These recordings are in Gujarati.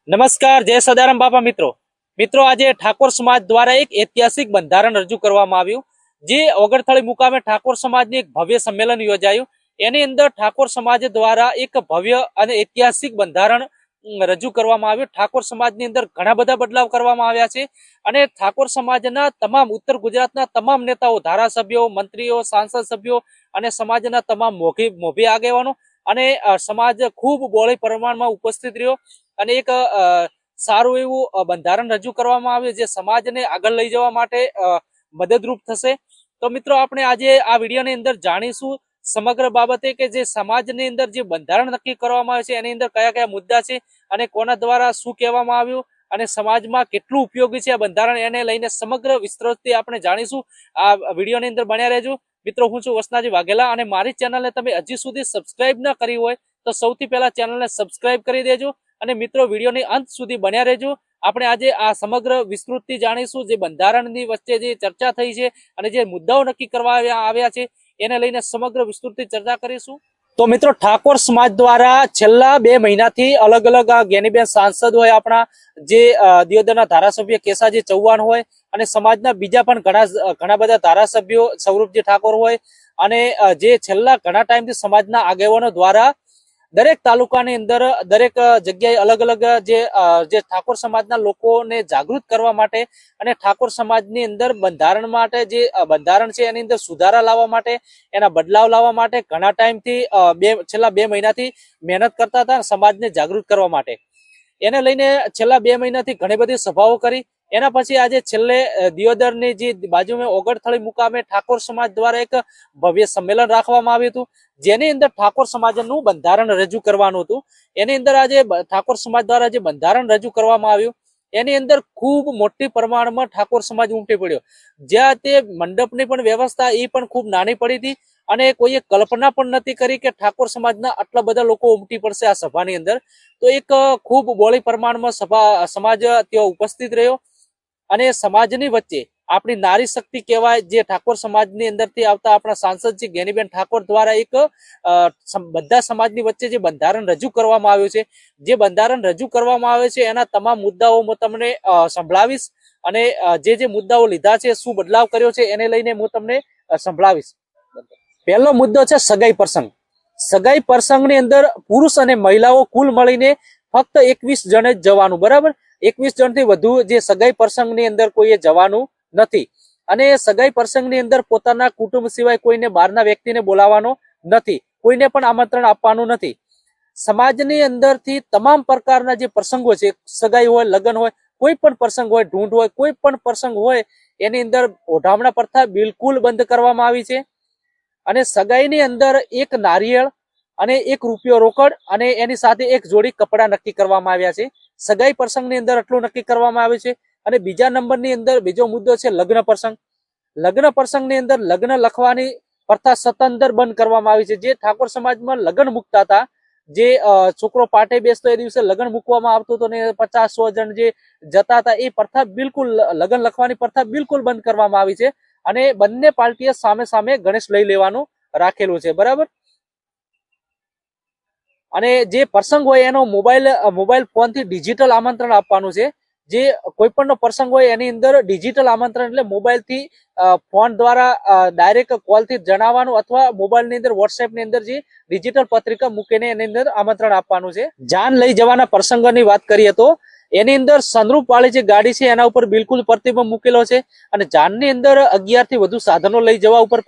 નમસ્કાર, જય સદારામ બાપા મિત્રો આજે ઠાકોર સમાજ દ્વારા એક ઐતિહાસિક બંધારણ રજૂ કરવામાં આવ્યું જે ઓગણથળી મુકામે ઠાકોર સમાજની એક ભવ્ય સંમેલન યોજાયું। એની અંદર ઠાકોર સમાજ દ્વારા એક ભવ્ય અને ઐતિહાસિક બંધારણ રજૂ કરવામાં આવ્યું। ઠાકોર સમાજની અંદર ઘણા બધા બદલાવ કરવામાં આવ્યા છે અને ઠાકોર સમાજના તમામ ઉત્તર ગુજરાતના તમામ નેતાઓ, ધારાસભ્યો, મંત્રીઓ, સાંસદ સભ્યો અને સમાજના તમામ મોભી આગેવાનો અને સમાજ ખૂબ બહોળી પ્રમાણમાં ઉપસ્થિત રહ્યો અને એક સારું એવું બંધારણ રજૂ કરવામાં આવ્યું જે સમાજને આગળ લઈ જવા માટે મદદરૂપ થશે। તો મિત્રો આપણે આજે આ વિડીયોની અંદર જાણીશું સમગ્ર બાબતે કે જે સમાજની અંદર જે બંધારણ નક્કી કરવામાં આવે છે એની અંદર કયા કયા મુદ્દા છે અને કોના દ્વારા શું કહેવામાં આવ્યું અને સમાજમાં કેટલું ઉપયોગી છે આ બંધારણ, એને લઈને સમગ્ર વિસ્તૃતથી આપણે જાણીશું। આ વિડીયોની અંદર બન્યા રહેજો। મિત્રો, હું છું વસનાજી વાઘેલા અને મારી ચેનલને તમે હજી સુધી સબસ્ક્રાઇબ ન કરી હોય તો સૌથી પહેલા ચેનલને સબસ્ક્રાઇબ કરી દેજો અને મિત્રો વિડીયોની અંત સુધી બન્યા રહેજો। આપણે આજે આ સમગ્ર વિસ્તૃતથી જાણીશું જે બંધારણની વચ્ચે જે ચર્ચા થઈ છે અને જે મુદ્દાઓ નક્કી કરવા આવ્યા છે એને લઈને સમગ્ર વિસ્તૃતથી ચર્ચા કરીશું। તો મિત્રો, ઠાકોર સમાજ દ્વારા છેલ્લા 2 મહિનાથી અલગ અલગ જ્ઞાનીબેન સાંસદ હોય, આપણા જે દિયોદરના ધારાસભ્ય કેસાજી ચૌહાણ હોય અને સમાજના બીજા પણ ઘણા બધા ધારાસભ્યો સૌરભજી ઠાકોર હોય અને જે છેલ્લા ઘણા ટાઈમથી સમાજના આગેવાનો દ્વારા દરેક તાલુકાની અંદર દરેક જગ્યાએ અલગ અલગ જે ઠાકોર સમાજના લોકોને જાગૃત કરવા માટે અને ઠાકોર સમાજની અંદર બંધારણ માટે જે બંધારણ છે એની અંદર સુધારા લાવવા માટે, એના બદલાવ લાવવા માટે ઘણા ટાઈમથી છેલ્લા 2 મહિનાથી મહેનત કરતા હતા સમાજને જાગૃત કરવા માટે। એને લઈને છેલ્લા 2 મહિનાથી ઘણી બધી સભાઓ કરી। એના પછી આજે છેલ્લે દિયોદરની જે બાજુમાં ઓગણથળી મુકામે ઠાકોર સમાજ દ્વારા એક ભવ્ય સંમેલન રાખવામાં આવ્યું હતું જેની અંદર ઠાકોર સમાજનું બંધારણ રજૂ કરવાનું હતું। એની અંદર આજે ઠાકોર સમાજ દ્વારા જે બંધારણ રજૂ કરવામાં આવ્યું એની અંદર ખૂબ મોટી પ્રમાણમાં ઠાકોર સમાજ ઉમટી પડ્યો। જ્યાં તે મંડપની પણ વ્યવસ્થા એ પણ ખૂબ નાની પડી હતી અને કોઈએ કલ્પના પણ નથી કરી કે ઠાકોર સમાજના આટલા બધા લોકો ઉમટી પડશે આ સભાની અંદર। તો એક ખૂબ બહોળી પ્રમાણમાં સમાજ ત્યાં ઉપસ્થિત રહ્યો અને સમાજની વચ્ચે આપણી નારી શક્તિ કહેવાય જે ઠાકોર સમાજની અંદરથી આવતા આપણા સાંસદ શ્રી જ્ઞાનીબેન ઠાકોર દ્વારા એક બધા સમાજની વચ્ચે જે બંધારણ રજૂ કરવામાં આવ્યું છે, જે બંધારણ રજૂ કરવામાં આવે છે એના તમામ મુદ્દાઓ હું તમને સંભળાવીશ અને જે મુદ્દાઓ લીધા છે, શું બદલાવ કર્યો છે એને લઈને હું તમને સંભળાવીશ। પહેલો મુદ્દો છે સગાઈ પ્રસંગ। સગાઈ પ્રસંગની અંદર પુરુષ અને મહિલાઓ કુલ મળીને ફક્ત 21 જણે જ જવાનું, બરાબર? 21 જણથી વધુ જે સગાઈ પ્રસંગની અંદર કોઈએ જવાનું નથી અને સગાઈ પ્રસંગની અંદર પોતાના કુટુંબ સિવાય કોઈને બહારના વ્યક્તિને બોલાવવાનો નથી, કોઈને પણ આમંત્રણ આપવાનું નથી। સમાજની અંદરથી તમામ પ્રકારના જે પ્રસંગો છે, સગાઈ હોય, લગ્ન હોય, કોઈ પણ પ્રસંગ હોય, ઢૂંઢ હોય, કોઈ પણ પ્રસંગ હોય એની અંદર ઓઢામણા પ્રથા બિલકુલ બંધ કરવામાં આવી છે અને સગાઈની અંદર 1 નારિયેળ અને 1 રૂપિયો રોકડ અને એની સાથે 1 જોડી કપડા નક્કી કરવામાં આવ્યા છે। સગાઈ પ્રસંગની અંદર આટલું નક્કી કરવામાં આવ્યું છે। અને બીજા નંબરની અંદર બીજો મુદ્દો છે લગ્ન પ્રસંગ। લગ્ન પ્રસંગની અંદર લગ્ન લખવાની પ્રથા સત્તાંતર બંધ કરવામાં આવી છે। જે ઠાકોર સમાજમાં લગ્ન મૂકતા હતા, જે છોકરો પાટે બેસતો એ દિવસે લગ્ન મૂકવામાં આવતું હતું ને 50-100 જણ જે જતા હતા એ પ્રથા બિલકુલ, લગ્ન લખવાની પ્રથા બિલકુલ બંધ કરવામાં આવી છે અને બંને પાર્ટીએ સામે સામે ગણેશ લઈ લેવાનું રાખેલું છે, બરાબર? અને જે પ્રસંગ હોય એનો મોબાઈલ ફોનથી ડિજિટલ આમંત્રણ આપવાનું છે। જે કોઈ પણ પ્રસંગ હોય એની અંદર ડિજિટલ આમંત્રણ એટલે મોબાઈલથી ફોન દ્વારા ડાયરેક્ટ કોલથી જણાવવાનું અથવા મોબાઈલની અંદર વોટ્સએપની અંદર જે ડિજિટલ પત્રિકા મૂકીને એની અંદર આમંત્રણ આપવાનું છે। જાન લઈ જવાના પ્રસંગોની વાત કરીએ તો એની અંદર સનરૂપ વાળી જે ગાડી છે એના ઉપર બિલકુલ પ્રતિબંધ મૂકેલો છે અને જાનની અંદર 11 થી વધુ સાધનો લઈ જવા ઉપર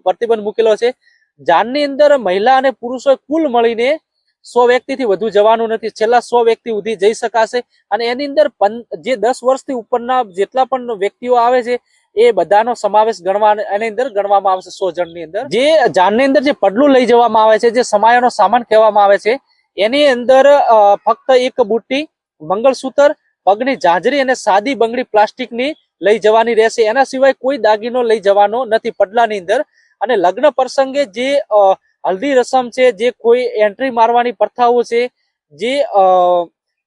પ્રતિબંધ મૂકેલો છે। જાનની અંદર મહિલા અને પુરુષો કુલ મળીને 100 વ્યક્તિથી વધુ જવાનું નથી, છેલ્લા 100 વ્યક્તિ સુધી જઈ શકાશે અને એની અંદર જે 10 વર્ષથી ઉપરના જેટલા પણ વ્યક્તિઓ આવે છે એ બધાનો સમાવેશ એની અંદર ગણવામાં આવશે 100 જણની અંદર। જે જાનની અંદર જે પડલું લઈ જવામાં આવે છે, જે સમાયાનો સામાન કહેવામાં આવે છે, એની અંદર ફક્ત 1 બુટ્ટી, મંગળસૂત્ર, પગની ઝાંઝરી અને સાદી બંગડી પ્લાસ્ટિકની લઈ જવાની રહેશે। એના સિવાય કોઈ દાગીનો લઈ જવાનો નથી પડલાની અંદર। અને લગ્ન પ્રસંગે જે હલ્દી રસમ છે, જે કોઈ એન્ટ્રી મારવાની પ્રથાઓ છે, જે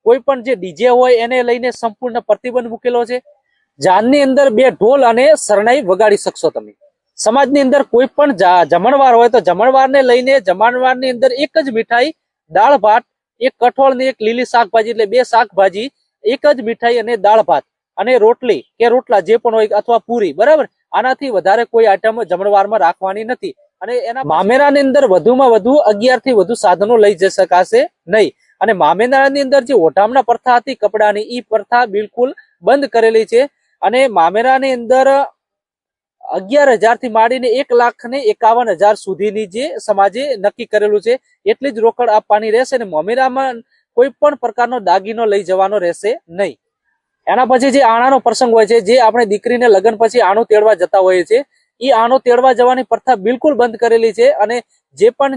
કોઈ પણ જે ડીજે હોય એને લઈને સંપૂર્ણ પ્રતિબંધ મૂકેલો છે। જાનની અંદર 2 ઢોલ અને શરણાઈ વગાડી શકશો તમે। સમાજની અંદર કોઈ પણ જમણવાર હોય તો જમણવારને લઈને જમણવારની અંદર 1 જ મીઠાઈ, દાળ ભાત એક કઠોળ ને એક લીલી શાકભાજી એટલે બે શાકભાજી, એક જ મીઠાઈ અને દાળ ભાત અને રોટલી કે રોટલા જે પણ હોય અથવા પૂરી, બરાબર. આનાથી વધારે કોઈ આઈટમ જમણવારમાં રાખવાની નથી. અને એના મામેરાની અંદર વધુમાં વધુ 11 થી વધુ સાધનો લઈ જઈ શકાશે નહીં. અને મામેરાની અંદર જે ઓઢામણા પ્રથા હતી કપડાની, એ પ્રથા બિલકુલ બંધ કરેલી છે. અને મામેરાની અંદર 11,000 થી માંડીને 1,51,000 સુધીની જે સમાજે નક્કી કરેલું છે એટલી જ રોકડ આપવાની રહેશે. અને મામેરામાં કોઈ પણ પ્રકારનો દાગીનો લઈ જવાનો રહેશે નહીં. એના પછી જે આણાનો પ્રસંગ હોય છે, જે આપણે દીકરીને લગ્ન પછી આણું તેડવા જતા હોઈએ છીએ, એ આણું તેડવા જવાની પ્રથા બિલકુલ બંધ કરેલી છે. અને જે પણ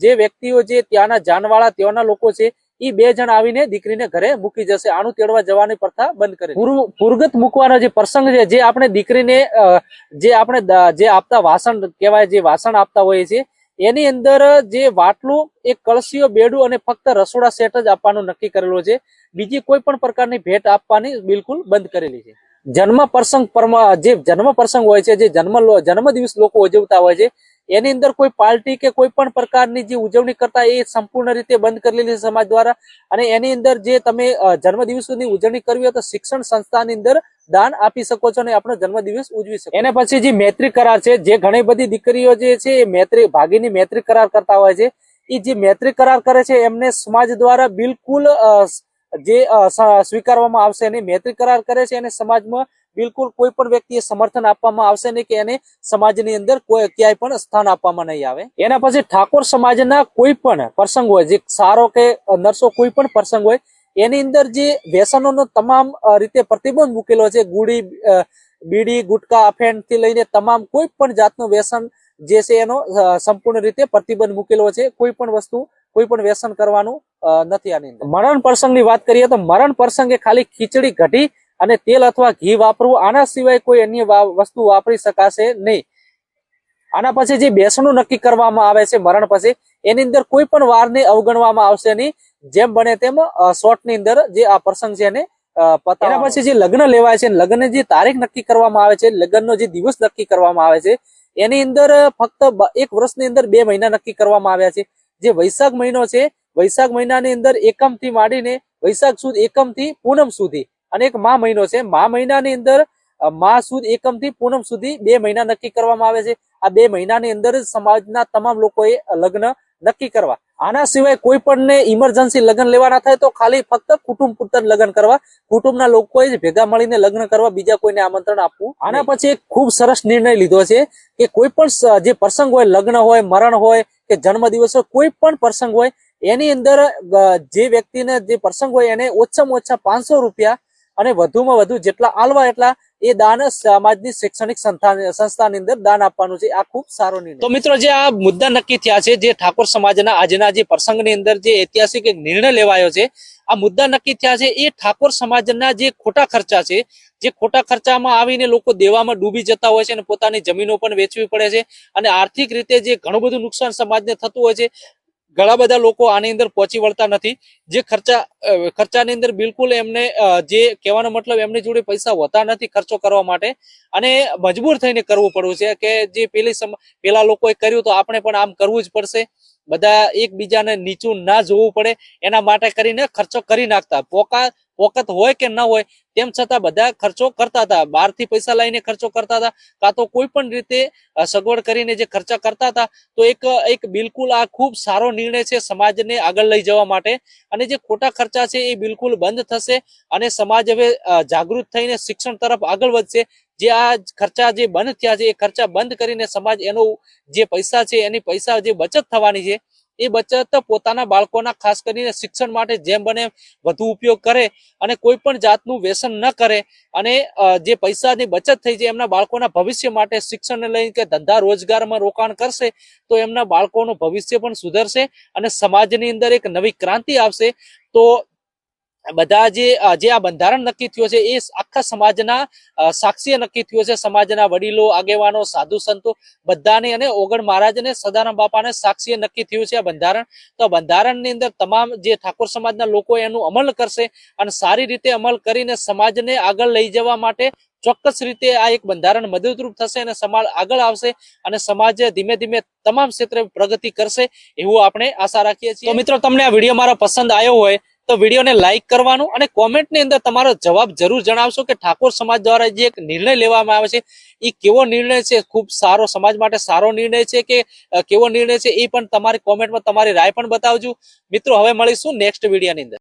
જે વ્યક્તિઓ જે ત્યાંના જાનવાળા ત્યાંના લોકો છે, એ 2 જણ આવીને દીકરીને ઘરે મૂકી જશે. આણું તેડવા જવાની પ્રથા બંધ કરી. પુરગત મૂકવાનો જે પ્રસંગ છે, જે આપણે દીકરીને જે આપતા વાસણ કહેવાય, જે વાસણ આપતા હોઈએ છીએ, એની અંદર જે વાટલું, એક કળશીઓ, બેડું અને ફક્ત રસોડા સેટ જ આપવાનું નક્કી કરેલું છે. બીજી કોઈ પણ પ્રકારની ભેટ આપવાની બિલકુલ બંધ કરેલી છે. જન્મ પ્રસંગ હોય છે, જે જન્મ દિવસ લોકો ઉજવતા હોય છે, એની અંદર કોઈ પાર્ટી કે કોઈ પણ પ્રકારની જે ઉજવણી કરતા એ સંપૂર્ણ રીતે બંધ કરેલી છે સમાજ દ્વારા. અને એની અંદર જે તમે જન્મદિવસની ઉજવણી કરવી હોય તો શિક્ષણ સંસ્થાની અંદર દાન આપી શકો છો અને આપણો જન્મદિવસ ઉજવી શકો. એને પછી જે મૈત્રી કરાર છે, જે ઘણી બધી દીકરીઓ જે છે એ ભાગીની મૈત્રી કરાર કરતા હોય છે, એ જે મૈત્રી કરાર કરે છે એમને સમાજ દ્વારા બિલકુલ સ્વીકારવામાં આવશે નહીં. મૈત્રી કરાર કરે છે અને સમાજમાં બિલકુલ કોઈ પણ વ્યક્તિએ સમર્થન આપવામાં આવશે નહીં કે એને સમાજની અંદર ક્યાંય પણ સ્થાન આપવામાં નહીં આવે. એના પછી ઠાકોર સમાજના કોઈ પણ પ્રસંગ હોય, જે સારો કે નરસો કોઈ પણ પ્રસંગ હોય, એની અંદર જે વ્યસનોનો તમામ રીતે પ્રતિબંધ મૂકેલો છે. બીડી, ગુટકા, અફેણ થી લઈને તમામ કોઈ પણ જાતનું વ્યસન જે છે એનો સંપૂર્ણ રીતે પ્રતિબંધ મૂકેલો છે. કોઈ પણ વસ્તુ, કોઈ પણ વ્યસન કરવાનું નથી. આની અંદર મરણ પ્રસંગની વાત કરીએ તો મરણ પ્રસંગે ખાલી ખીચડી, કઢી અને તેલ અથવા ઘી વાપરવું, આના સિવાય કોઈ અન્ય વસ્તુ વાપરી શકાશે નહીં. આના પછી જે બેસણું નક્કી કરવામાં આવે છે મરણ પછી, એની અંદર કોઈ પણ વારને અવગણવામાં આવશે નહીં. જેમ બને તેમ શોર્ટની અંદર જે આ પ્રસંગ છે એને એના પછી જે લગ્ન લેવાય છે, લગ્નની જે તારીખ નક્કી કરવામાં આવે છે, લગ્નનો જે દિવસ નક્કી કરવામાં આવે છે, એની અંદર ફક્ત 1 વર્ષની અંદર 2 મહિના નક્કી કરવામાં આવ્યા છે. જે વૈશાખ મહિનો છે, વૈશાખ મહિનાની અંદર એકમ થી માંડીને વૈશાખ સુદ એકમ થી પૂનમ સુધી, અને એક મા મહિનો છે, મા મહિનાની અંદર મા સુદ એકમ થી પૂનમ સુધી 2 મહિના નક્કી કરવામાં આવે છે. આ 2 મહિનાની અંદર સમાજના તમામ લોકોએ લગ્ન નક્કી કરવા. આના સિવાય કોઈ પણ ને ઇમરજન્સી લગ્ન લેવાના થાય તો ખાલી ફક્ત કુટુંબ પૂરતા લગ્ન કરવા, કુટુંબના લોકોએ જ ભેગા મળીને લગ્ન કરવા, બીજા કોઈને આમંત્રણ આપવું. આના પછી એક ખૂબ સરસ નિર્ણય લીધો છે કે કોઈ પણ જે પ્રસંગ હોય, લગ્ન હોય, મરણ હોય કે જન્મદિવસ હોય, કોઈ પણ પ્રસંગ હોય, એની અંદર જે વ્યક્તિને જે પ્રસંગ હોય એને ઓછામાં ઓછા 500 રૂપિયા અને વધુમાં વધુ જેટલા આલવા એટલા એ દાન સમાજની શૈક્ષણિક સંસ્થાની અંદર દાન આપવાનું છે. આ ખૂબ સારો નિર્ણય. તો મિત્રો, જે આ મુદ્દા નક્કી થયા છે, જે ઠાકોર સમાજના આજના જે પ્રસંગની અંદર જે ઐતિહાસિક એક નિર્ણય લેવાયો છે, આ મુદ્દા નક્કી થયા છે, એ ઠાકોર સમાજના જે ખોટા ખર્ચા છે, જે ખોટા ખર્ચામાં આવીને લોકો દેવામાં ડૂબી જતા હોય છે અને પોતાની જમીનો પણ વેચવી પડે છે અને આર્થિક રીતે જે ઘણું બધું નુકસાન સમાજને થતું હોય છે. ઘણા બધા લોકો આની અંદર પહોંચી વળતા નથી. જે ખર્ચાની અંદર બિલકુલ એમને જે કહેવાનો મતલબ એમની જોડે પૈસા હોતા નથી ખર્ચો કરવા માટે, અને મજબૂર થઈને કરવું પડવું છે કે જે પેલા લોકોએ કર્યું તો આપણે પણ આમ કરવું જ પડશે. બધા એકબીજાને નીચું ના જોવું પડે એના માટે કરીને ખર્ચો કરી નાખતા. પોકત હોય કે ન હોય તેમ છતાં બધા ખર્ચો કરતા હતા. બહારથી પૈસા લઈને ખર્ચો કરતા હતા, કાં તો કોઈ પણ રીતે સગવડ કરીને જે ખર્ચા કરતા હતા. તો એક બિલકુલ આ ખૂબ સારો નિર્ણય છે સમાજને આગળ લઈ જવા માટે. અને જે ખોટા ખર્ચા છે એ બિલકુલ બંધ થશે અને સમાજ હવે જાગૃત થઈને શિક્ષણ તરફ આગળ વધશે. જે આ ખર્ચા જે બંધ થયા છે, એ ખર્ચા બંધ કરીને સમાજ એનો જે પૈસા છે એની પૈસા જે બચત થવાની છે, એ બચત પોતાના બાળકોના ખાસ કરીને શિક્ષણ માટે જેમ બને વધુ ઉપયોગ કરે અને કોઈ પણ જાતનું વ્યસન ન કરે. અને જે પૈસાની બચત થઈ છે એમના બાળકોના ભવિષ્ય માટે શિક્ષણને લઈને કે ધંધા રોજગારમાં રોકાણ કરશે તો એમના બાળકોનું ભવિષ્ય પણ સુધરશે અને સમાજની અંદર એક નવી ક્રાંતિ આવશે. તો બધા જે આ બંધારણ નક્કી થયો છે એ આખા સમાજના સાક્ષીએ નક્કી થયો છે. સમાજના વડીલો, આગેવાનો, સાધુ સંતો બધાને અને ઓગણ મહારાજ અને સદારામ બાપાને સાક્ષીએ નક્કી થયું છે આ બંધારણ. તો બંધારણની અંદર તમામ જે ઠાકોર સમાજના લોકો એનું અમલ કરશે અને સારી રીતે અમલ કરીને સમાજને આગળ લઈ જવા માટે ચોક્કસ રીતે આ એક બંધારણ મદદરૂપ થશે અને સમાજ આગળ આવશે અને સમાજ ધીમે ધીમે તમામ ક્ષેત્રે પ્રગતિ કરશે એવું આપણે આશા રાખીએ છીએ. તો મિત્રો, તમને આ વિડીયો મારો પસંદ આવ્યો હોય તો વિડીયોને લાઈક કરવાનું અને કોમેન્ટની અંદર તમારો જવાબ જરૂર જણાવશો કે ઠાકોર સમાજ દ્વારા જે એક નિર્ણય લેવામાં આવે છે એ કેવો નિર્ણય છે, ખૂબ સારો, સમાજ માટે સારો નિર્ણય છે કે કેવો નિર્ણય છે એ પણ તમારી કોમેન્ટમાં તમારી રાય પણ બતાવજો. મિત્રો, હવે મળીશું નેક્સ્ટ વિડીયોની અંદર.